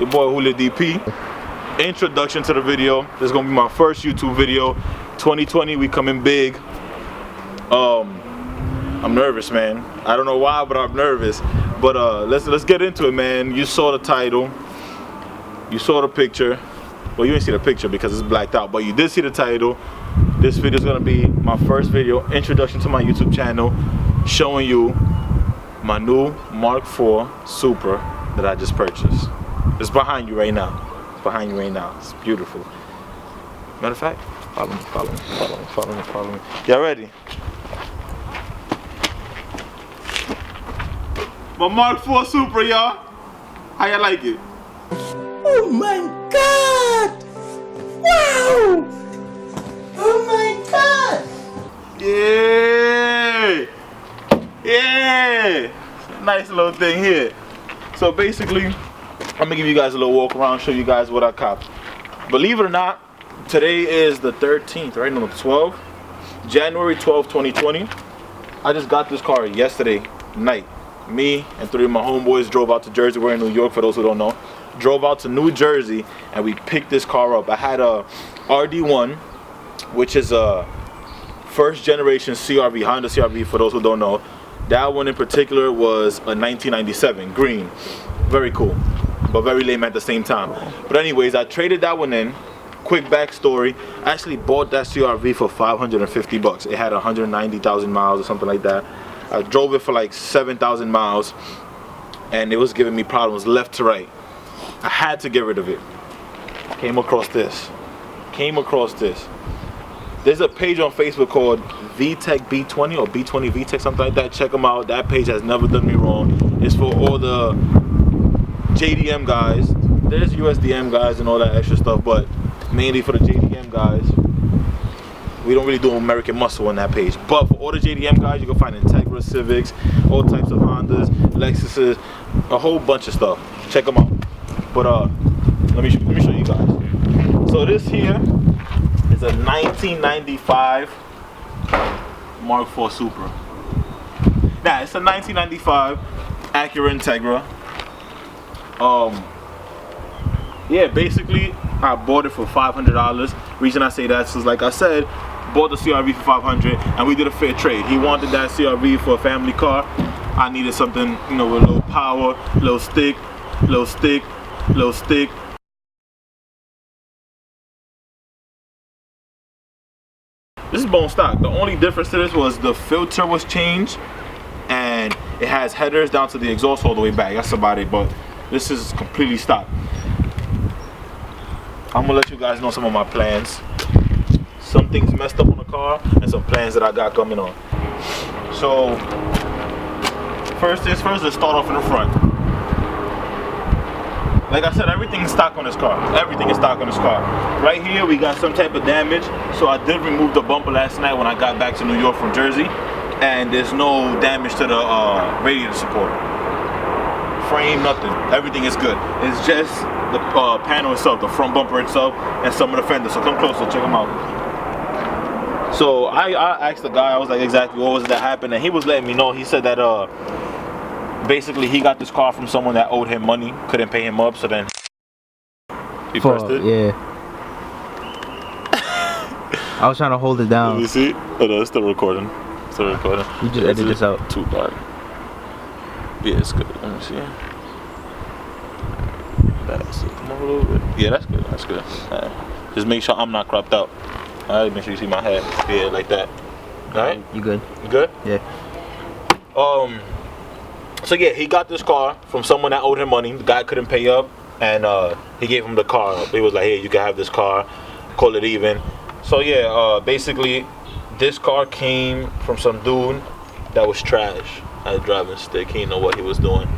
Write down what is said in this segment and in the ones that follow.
your boy Julio DP. Introduction to the video. This is gonna be my first YouTube video. 2020, we coming big. I'm nervous, man. I don't know why, but I'm nervous. But let's get into it, man. You saw the title. You saw the picture. Well, you didn't see the picture because it's blacked out, but you did see the title. This video is gonna be my first video, introduction to my YouTube channel, showing you my new Mark IV Supra that I just purchased. It's behind you right now. It's behind you right now. It's beautiful. Matter of fact, follow me, follow me, follow me, follow me, follow me. Y'all ready? My Mark IV Supra, y'all. How y'all like it? Oh my God! Wow! Oh my God! Yeah! Yeah! Nice little thing here. So basically, I'm gonna give you guys a little walk around, show you guys what I copped. Believe it or not, today is the 13th, right? No, the 12th. January 12th, 2020. I just got this car yesterday night. Me and 3 of my homeboys drove out to Jersey. We're in New York, for those who don't know. Drove out to New Jersey and we picked this car up. I had a RD1, which is a first generation CRV, Honda CRV, for those who don't know. That one in particular was a 1997, green. Very cool, but very lame at the same time. But anyways, I traded that one in. Quick backstory, I actually bought that CRV for 550 bucks. It had 190,000 miles or something like that. I drove it for like 7,000 miles and it was giving me problems left to right. I had to get rid of it. Came across this. There's a page on Facebook called VTech B20 or B20 VTech, something like that. Check them out. That page has never done me wrong. It's for all the JDM guys. There's USDM guys and all that extra stuff, but mainly for the JDM guys. We don't really do American Muscle on that page. But for all the JDM guys, you can find Integra, Civics, all types of Hondas, Lexuses, a whole bunch of stuff. Check them out. But let me show you guys. So this here is a 1995 Mark IV Supra. Now it's a 1995 Acura Integra. Yeah, basically I bought it for $500. Reason I say that is, like I said, bought the CRV for $500 and we did a fair trade. He wanted that CRV for a family car. I needed something, you know, with a little power, little stick. This is bone stock. The only difference to this was the filter was changed and it has headers down to the exhaust all the way back. That's about it, but this is completely stock. I'm gonna let you guys know some of my plans. Some things messed up on the car and some plans that I got coming on. So first things first, let's start off in the front. Like I said, everything is stock on this car. Everything is stock on this car. Right here, we got some type of damage. So I did remove the bumper last night when I got back to New York from Jersey. And there's no damage to the radiator support. Frame, nothing. Everything is good. It's just the panel itself, the front bumper itself, and some of the fenders. So come closer, check them out. So I asked the guy, I was like, exactly what was it that happened? And he was letting me know. He said that basically he got this car from someone that owed him money, couldn't pay him up, so then he pressed it. Yeah. I was trying to hold it down. You see? Oh no, it's still recording. Still recording. You just edit this out. Too bad. Yeah, it's good. Let me see. That's it. Come on a little bit. Yeah, that's good. That's good. Just make sure I'm not cropped out. Alright, make sure you see my head. Yeah, like that. Alright? You good? You good? Yeah. So yeah, he got this car from someone that owed him money. The guy couldn't pay up, and he gave him the car. He was like, "Hey, you can have this car. Call it even." So yeah, basically, this car came from some dude that was trash. I was driving stick. He didn't know what he was doing.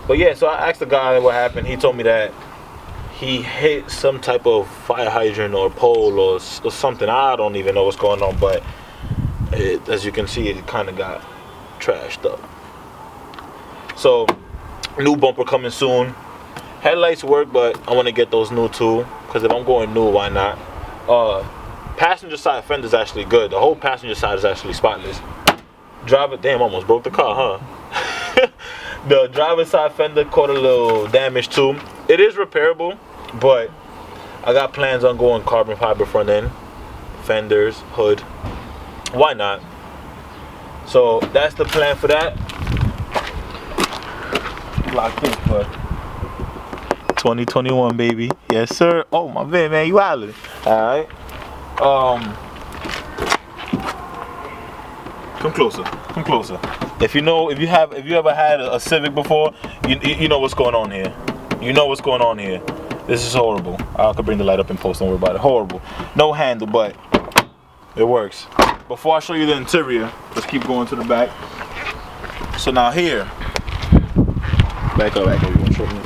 But yeah, so I asked the guy what happened. He told me that he hit some type of fire hydrant or pole or something. I don't even know what's going on, but as you can see, it kind of got trashed up. So, new bumper coming soon. Headlights work, but I want to get those new too, because if I'm going new, why not? Passenger side fender is actually good. The whole passenger side is actually spotless. Driver, damn, almost broke the car, huh? The driver's side fender caught a little damage too. It is repairable, but I got plans on going carbon fiber front end, fenders, hood. Why not? So that's the plan for that. Locked in for 2021, baby. Yes, sir. Oh my man, you wildin'. All right. Come closer. Come closer. If you ever had a Civic before, you know what's going on here. You know what's going on here. This is horrible. I could bring the light up and post. Don't worry about it. Horrible. No handle, but it works. Before I show you the interior, let's keep going to the back. So now here, back up. You want to show me?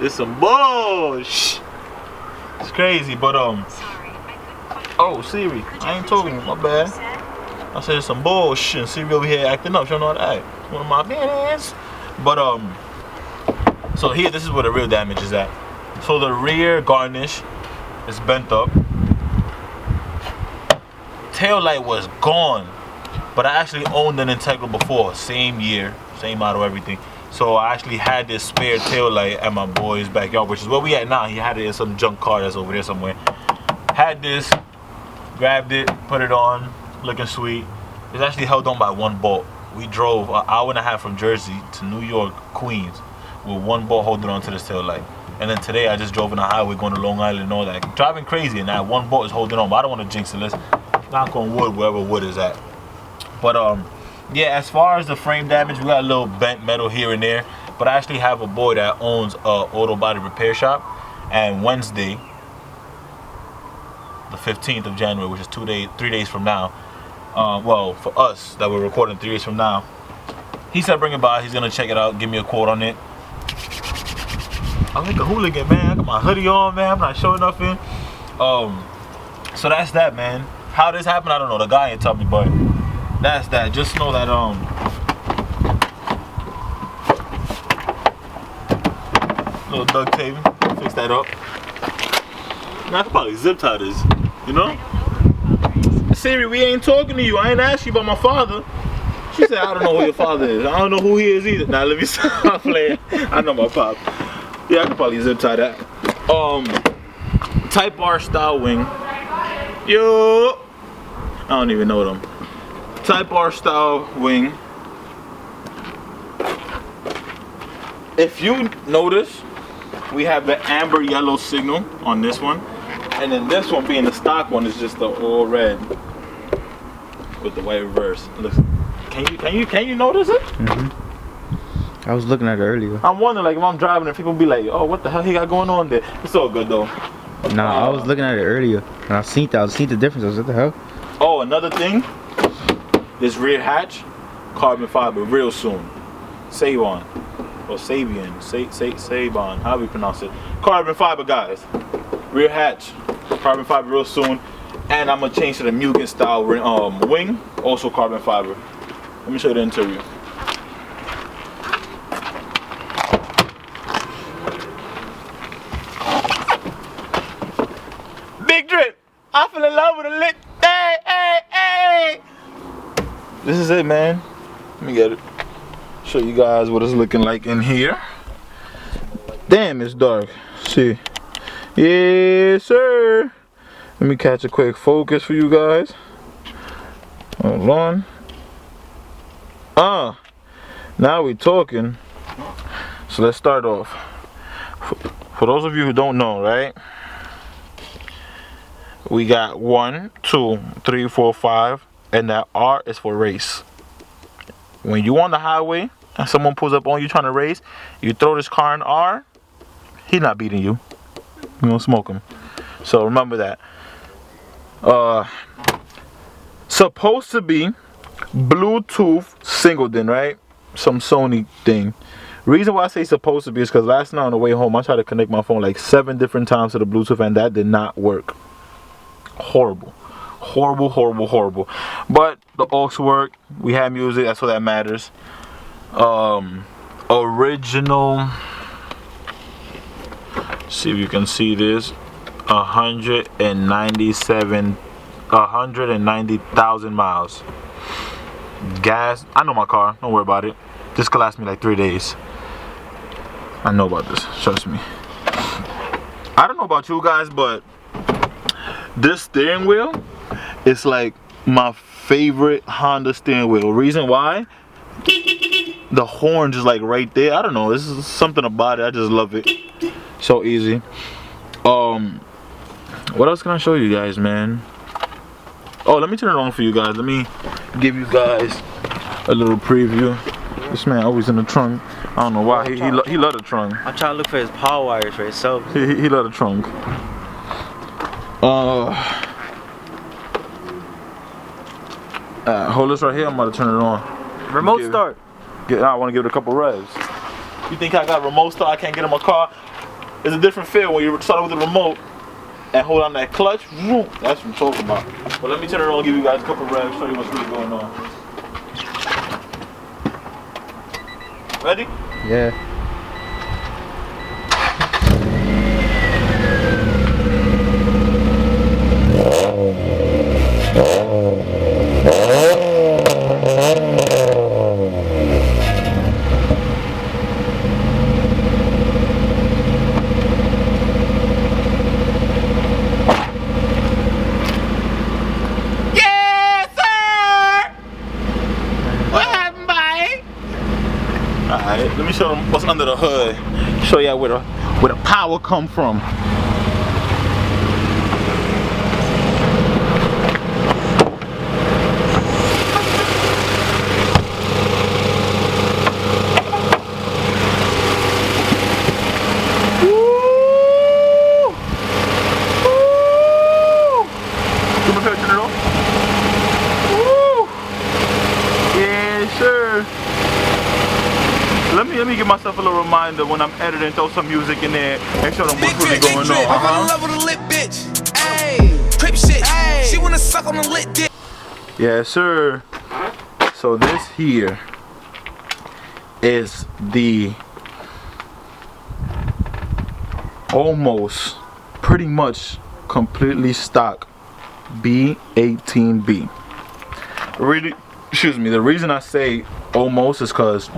It's some bullshit. It's crazy, but oh Siri, I ain't talking to you, my bad. I said some bullshit. Siri over here acting up. She don't know how to act. One of my business. But so here, this is where the real damage is at. So the rear garnish is bent up. Tail light was gone, but I actually owned an Integral before, same year, same model, everything. So I actually had this spare tail light at my boy's backyard, which is where we at now. He had it in some junk car that's over there somewhere. Had this, grabbed it, put it on, looking sweet. It's actually held on by one bolt. We drove an hour and a half from Jersey to New York, Queens, with one bolt holding on to this tail light. And then today I just drove on the highway going to Long Island and all that. Driving crazy, and that one bolt is holding on. But I don't want to jinx it. Let's knock on wood wherever wood is at. But yeah, as far as the frame damage, we got a little bent metal here and there. But I actually have a boy that owns a auto body repair shop. And Wednesday, the 15th of January, which is 3 days from now. Well, for us that we're recording 3 days from now, he said bring it by. He's gonna check it out, give me a quote on it. I'm like a hooligan, man. I got my hoodie on, man. I'm not showing nothing. So that's that, man. How this happened, I don't know. The guy ain't tell me, but that's that. Just know that little duct tape, fix that up. Man, I could probably zip tie this, you know? Siri, we ain't talking to you. I ain't asked you about my father. She said, I don't know who your father is. I don't know who he is either. Now let me stop playing. I know my pop. Yeah, I could probably zip tie that. Type R style wing. Yo, I don't even know them. Type R style wing. If you notice, we have the amber yellow signal on this one, and then this one being the stock one is just the all red with the white reverse. Listen, can you notice it? I was looking at it earlier. I'm wondering, like, if I'm driving and people be like, oh, what the hell he got going on there? It's all good though. Nah, I was looking at it earlier and I seen the difference. I was like, what the hell? Oh, another thing, this rear hatch, carbon fiber, real soon. Savon, or Sabian, Sabon, however you pronounce it. Carbon fiber, guys. Rear hatch, carbon fiber, real soon. And I'm gonna change to the Mugen style wing, also carbon fiber. Let me show you the interior. Big drip. I fell in love with a lick. Hey. This is it, man. Let me get it. Show you guys what it's looking like in here. Damn, it's dark. See. Yes, sir. Let me catch a quick focus for you guys. Hold on. Now we talking. So let's start off. For those of you who don't know, right? We got 1, 2, 3, 4, 5, and that R is for race. When you on the highway and someone pulls up on you trying to race, you throw this car in R, he not beating you. You don't smoke him. So remember that. Supposed to be Bluetooth Singleton, right? Some Sony thing. Reason why I say supposed to be is because last night on the way home I tried to connect my phone like 7 different times to the Bluetooth and that did not work. Horrible. But the aux work. We had music. That's what that matters. Original. See if you can see this. 190,000 miles. gas. I know my car. Don't worry about it. This could last me like 3 days. I know about this. Trust me. I don't know about you guys, but this steering wheel is like my favorite Honda steering wheel. Reason why? The horn just like right there. I don't know. This is something about it. I just love it. So easy. What else can I show you guys, man? Oh, let me turn it on for you guys. Let me give you guys a little preview. This man always in the trunk. I don't know why. He love the trunk. I'm trying to look for his power wires for himself. He love the trunk. Hold this right here. I'm about to turn it on. Remote start. I want to give it a couple revs. You think I got remote start? I can't get in my car. It's a different feel when you start with the remote and hold on that clutch. That's what I'm talking about. But let me turn it on, give you guys a couple revs, show you what's really going on. Ready? Yeah. Alright, let me show them what's under the hood. Show y'all where the power come from. Woo! Woo! You want me to turn it on? Woo! Yeah, sure. Let me give myself a little reminder when I'm editing, throw some music in there and show them what's really going on. I'm in love with a lit bitch. Ayy, crip shit. Ayy, she wanna suck on a lit dick. Yes, sir. So this here is the almost pretty much completely stock B18B. Really, excuse me, the reason I say almost is because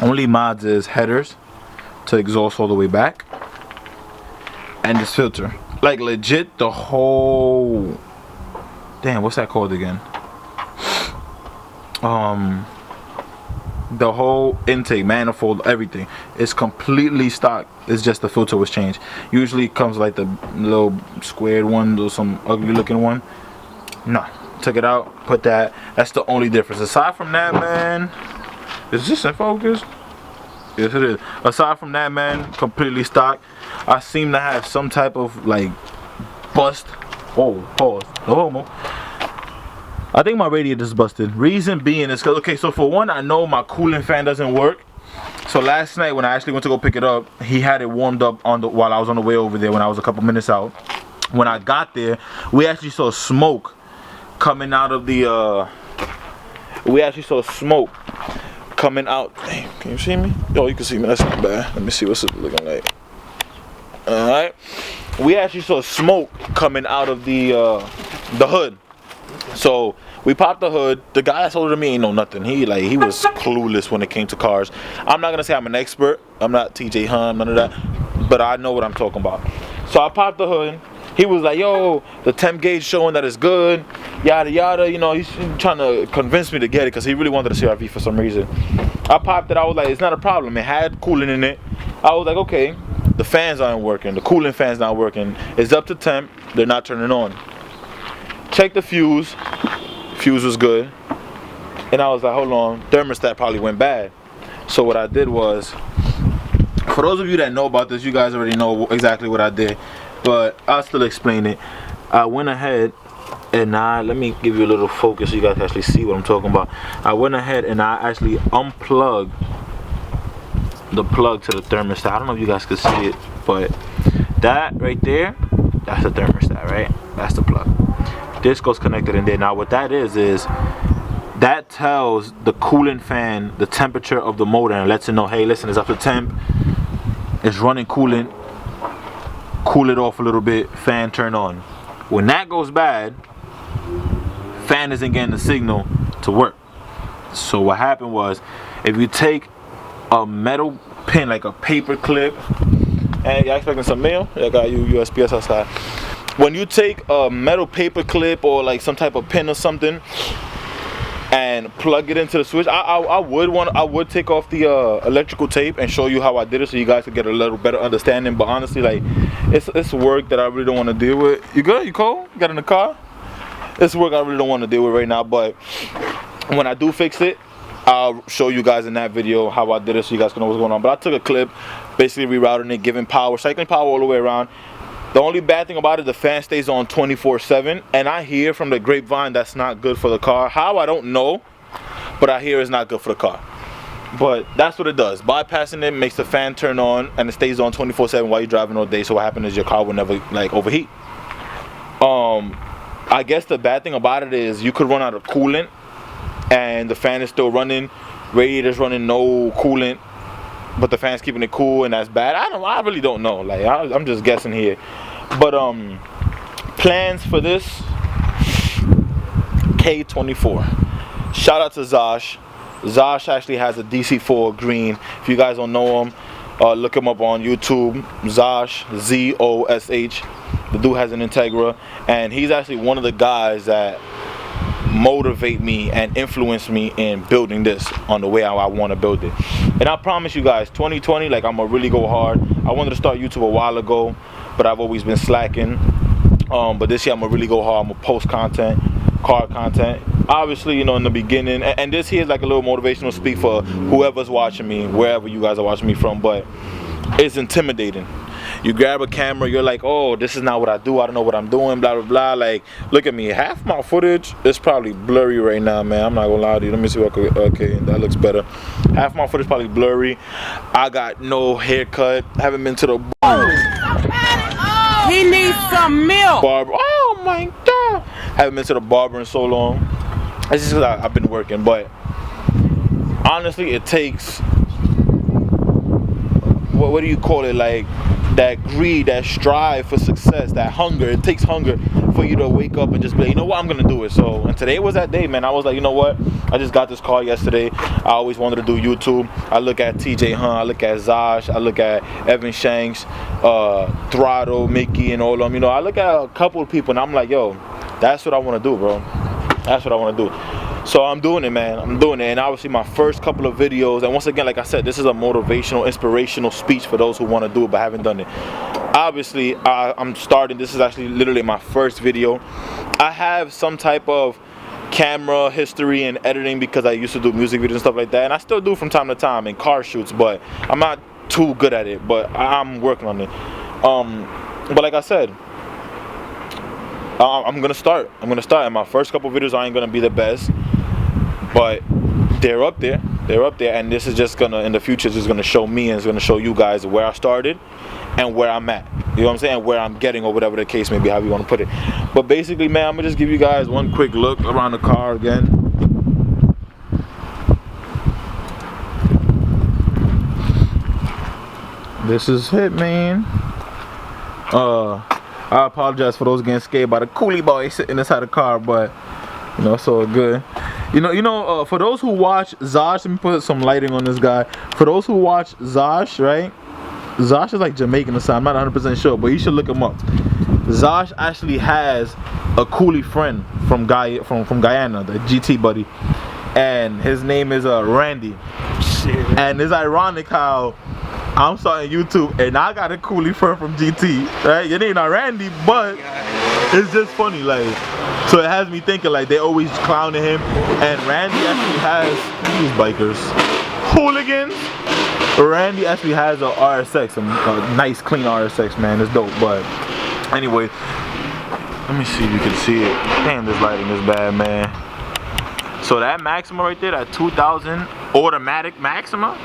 only mods is headers to exhaust all the way back and this filter. Like legit the whole, damn, what's that called again? The whole intake, manifold, everything is completely stock. It's just the filter was changed. Usually it comes like the little squared one or some ugly looking one. No, took it out, put that. That's the only difference. Aside from that, man, is this in focus? Yes, it is. Aside from that, man, completely stock. I seem to have some type of like bust. Oh, pause. No homo. I think my radiator's busted. Reason being is because, okay, so for one, I know my cooling fan doesn't work. So last night when I actually went to go pick it up, he had it warmed up while I was on the way over there when I was a couple minutes out. When I got there, we actually saw smoke coming out of the, coming out. Damn, can you see me? Oh, you can see me. That's not bad. Let me see what's it looking like. Alright. We actually saw smoke coming out of the hood. So we popped the hood. The guy that's older than me ain't know nothing. He was clueless when it came to cars. I'm not gonna say I'm an expert. I'm not TJ Hunt, none of that. But I know what I'm talking about. So I popped the hood. He was like, yo, the temp gauge showing that it's good, yada yada. You know, he's trying to convince me to get it because he really wanted a CRV for some reason. I popped it. I was like, it's not a problem. It had cooling in it. I was like, okay, the fans aren't working. The cooling fan's not working. It's up to temp. They're not turning on. Check the fuse. Fuse was good. And I was like, hold on, thermostat probably went bad. So what I did was, for those of you that know about this, you guys already know exactly what I did. But I'll still explain it. I went ahead and let me give you a little focus so you guys can actually see what I'm talking about. I went ahead and I actually unplugged the plug to the thermostat. I don't know if you guys can see it, but that right there, that's the thermostat, right? That's the plug. This goes connected in there. Now what that is that tells the cooling fan the temperature of the motor and lets it know, hey, listen, it's up to temp. It's running coolant. Cool it off a little bit, fan turn on. When that goes bad, fan isn't getting the signal to work. So what happened was, if you take a metal pin, like a paper clip, and y'all expecting some mail? I got you USPS outside. When you take a metal paper clip or like some type of pin or something and plug it into the switch, I would take off the electrical tape and show you how I did it so you guys could get a little better understanding. But honestly, like, it's work that I really don't want to deal with. You good? You cold? You got in the car? It's work I really don't want to deal with right now, but when I do fix it, I'll show you guys in that video how I did it so you guys can know what's going on. But I took a clip, basically rerouting it, giving power, cycling power all the way around. The only bad thing about it, the fan stays on 24/7, and I hear from the grapevine that's not good for the car. How, I don't know, but I hear it's not good for the car. But that's what it does. Bypassing it makes the fan turn on, and it stays on 24/7 while you're driving all day. So what happens is your car will never like overheat. I guess the bad thing about it is you could run out of coolant, and the fan is still running, radiator's running, no coolant, but the fan's keeping it cool, and that's bad. I really don't know. Like, I'm just guessing here. But plans for this K24. Shout out to Zosh. Zosh actually has a DC4 green. If you guys don't know him, look him up on YouTube. Zosh, Z-O-S-H. The dude has an Integra, and he's actually one of the guys that motivate me and influence me in building this on the way I want to build it. And I promise you guys, 2020, like, I'm gonna really go hard. I wanted to start YouTube a while ago, but I've always been slacking. But this year I'm gonna really go hard. I'm gonna post content, car content. Obviously, you know, in the beginning, and this here is like a little motivational speak for whoever's watching me, wherever you guys are watching me from, but it's intimidating. You grab a camera, you're like, oh, this is not what I do, I don't know what I'm doing, blah, blah, blah. Like, look at me, half my footage is probably blurry right now, man. I'm not gonna lie to you. Let me see what, okay, that looks better. Half my footage probably blurry. I got no haircut, haven't been to the He needs some milk. barber. Oh my God. Haven't been to the barber in so long. It's just because I've been working, but honestly, it takes, what do you call it, like, that greed, that strive for success, that hunger. It takes hunger for you to wake up and just be like, you know what, I'm gonna do it. So, and today was that day, man. I was like, you know what, I just got this car yesterday. I always wanted to do YouTube. I look at TJ Hunt, I look at Zosh, I look at Evan Shanks, Throttle, Mickey, and all of them. You know, I look at a couple of people and I'm like, yo, that's what I want to do, bro. That's what I want to do. So I'm doing it, man. I'm doing it. And obviously my first couple of videos, and once again, like I said, this is a motivational, inspirational speech for those who want to do it but haven't done it. Obviously, I'm starting. This is actually literally my first video. I have some type of camera history and editing because I used to do music videos and stuff like that. And I still do from time to time in car shoots, but I'm not too good at it. But I'm working on it. But like I said, I'm gonna start. And my first couple videos I ain't gonna be the best, but they're up there. And this is just gonna, in the future, it's just gonna show me and it's gonna show you guys where I started and where I'm at. You know what I'm saying? Where I'm getting, or whatever the case may be, however you want to put it. But basically, man, I'm gonna just give you guys one quick look around the car again. This is it, man. I apologize for those getting scared by the coolie boy sitting inside the car, but you know, it's all good. You know, for those who watch Zosh, let me put some lighting on this guy. For those who watch Zosh, right? Zosh is like Jamaican or something. I'm not 100% sure, but you should look him up. Zosh actually has a coolie friend from Guyana, the GT buddy, and his name is Randy. Shit. And it's ironic how I'm starting YouTube and I got a coolie friend from GT, right? Your name not Randy, but it's just funny, like, so it has me thinking, like, they always clowning him, and Randy actually has these bikers, hooligans. Randy actually has a RSX, a nice clean RSX, man. It's dope. But anyway, let me see if you can see it. Damn, this lighting is bad, man. So that Maxima right there, that 2000 automatic Maxima,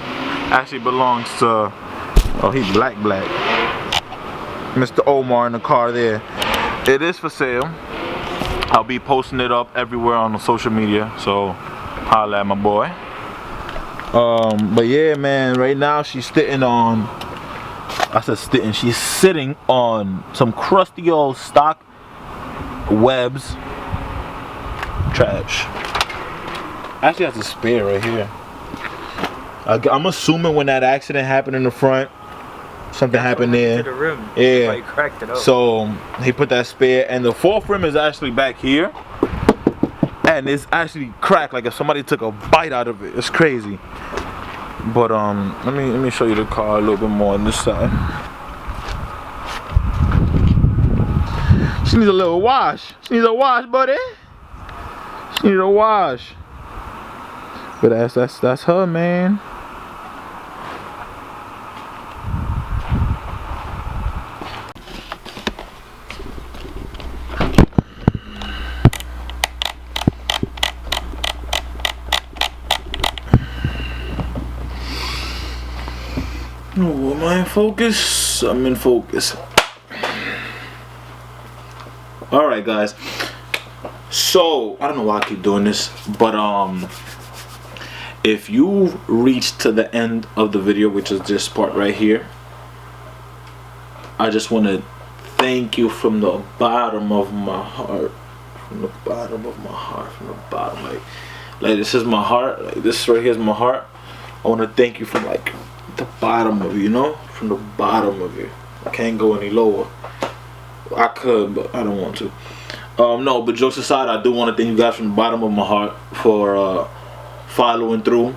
actually belongs to, oh, he's black. Mr. Omar in the car there. It is for sale. I'll be posting it up everywhere on the social media, so holla at my boy. But yeah, man, right now she's sitting on, she's sitting on some crusty old stock webs. Trash. Actually has a spare right here. I'm assuming when that accident happened in the front, something happened there. To the rim. Yeah. Like cracked it up. So he put that spare, and the fourth rim is actually back here, and it's actually cracked like if somebody took a bite out of it. It's crazy. But let me show you the car a little bit more on this side. She needs a little wash. She needs a wash, buddy. She needs a wash. But that's her, man. Oh, am I in focus? I'm in focus. Alright guys, so I don't know why I keep doing this, but if you reach to the end of the video, which is this part right here, I just want to thank you from the bottom of my heart, from the bottom of my heart, from the bottom, like this is my heart, like this right here is my heart. I want to thank you from like the bottom of you, you know, from the bottom of you. I can't go any lower. I could, but I don't want to. No, but jokes aside, I do want to thank you guys from the bottom of my heart for following through.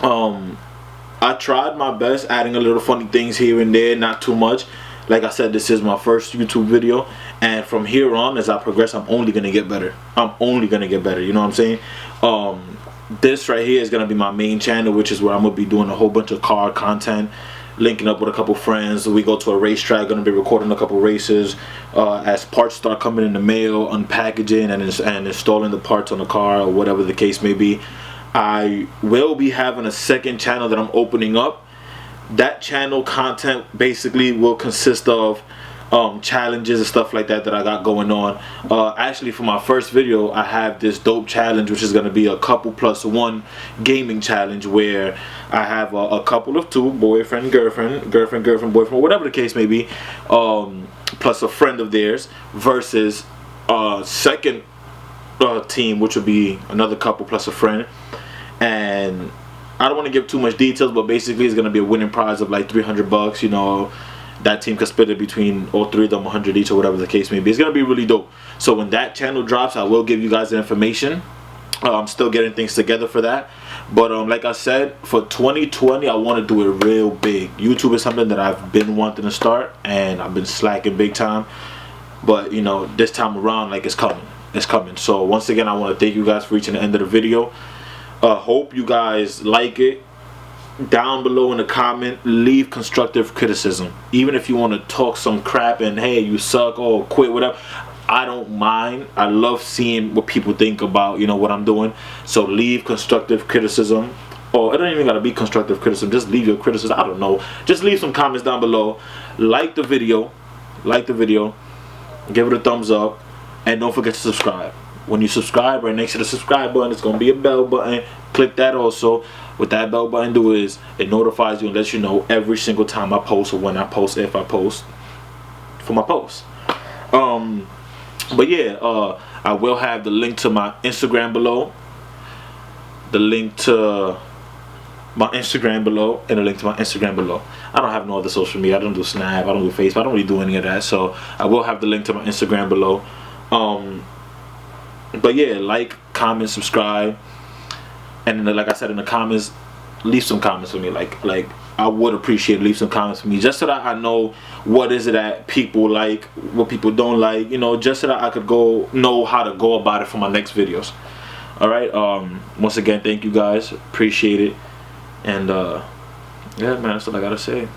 I tried my best adding a little funny things here and there, not too much. Like I said, this is my first YouTube video, and from here on, as I progress, I'm only gonna get better. I'm only gonna get better, you know what I'm saying? This right here is gonna be my main channel, which is where I'm gonna be doing a whole bunch of car content, linking up with a couple friends. We go to a racetrack, gonna be recording a couple races. As parts start coming in the mail, unpackaging and installing the parts on the car, or whatever the case may be, I will be having a second channel that I'm opening up. That channel content basically will consist of challenges and stuff like that I got going on. Actually, for my first video, I have this dope challenge, which is going to be a couple plus one gaming challenge, where I have a couple of two, boyfriend, girlfriend, boyfriend, whatever the case may be, plus a friend of theirs, versus second team, which would be another couple plus a friend. And I don't want to give too much details, but basically it's going to be a winning prize of like $300, you know. That team can split it between all three of them, 100 each, or whatever the case may be. It's going to be really dope. So when that channel drops, I will give you guys the information. I'm still getting things together for that. But like I said, for 2020, I want to do it real big. YouTube is something that I've been wanting to start, and I've been slacking big time. But, you know, this time around, like, it's coming. It's coming. So once again, I want to thank you guys for reaching the end of the video. Hope you guys like it. Down below in the comment, leave constructive criticism. Even if you want to talk some crap and hey, you suck, or quit, whatever, I don't mind. I love seeing what people think about, you know, what I'm doing. So leave constructive criticism, or it don't even gotta be constructive criticism, just leave your criticism. I don't know, just leave some comments down below. Like the video, give it a thumbs up, and don't forget to subscribe. When you subscribe, right next to the subscribe button, it's gonna be a bell button. Click that also. What that bell button do is it notifies you and lets you know every single time I post, or when I post, if I post, for my posts. But yeah, I will have the link to my Instagram below, the link to my Instagram below, and the link to my Instagram below. I don't have no other social media. I don't do Snap, I don't do Facebook, I don't really do any of that. So I will have the link to my Instagram below. But yeah, like, comment, subscribe. And then, like I said, in the comments, leave some comments for me. Like I would appreciate leave some comments for me, just so that I know what is it that people like, what people don't like, you know, just so that I could know how to go about it for my next videos. All right. Once again, thank you guys. Appreciate it. And yeah, man, that's all I gotta say.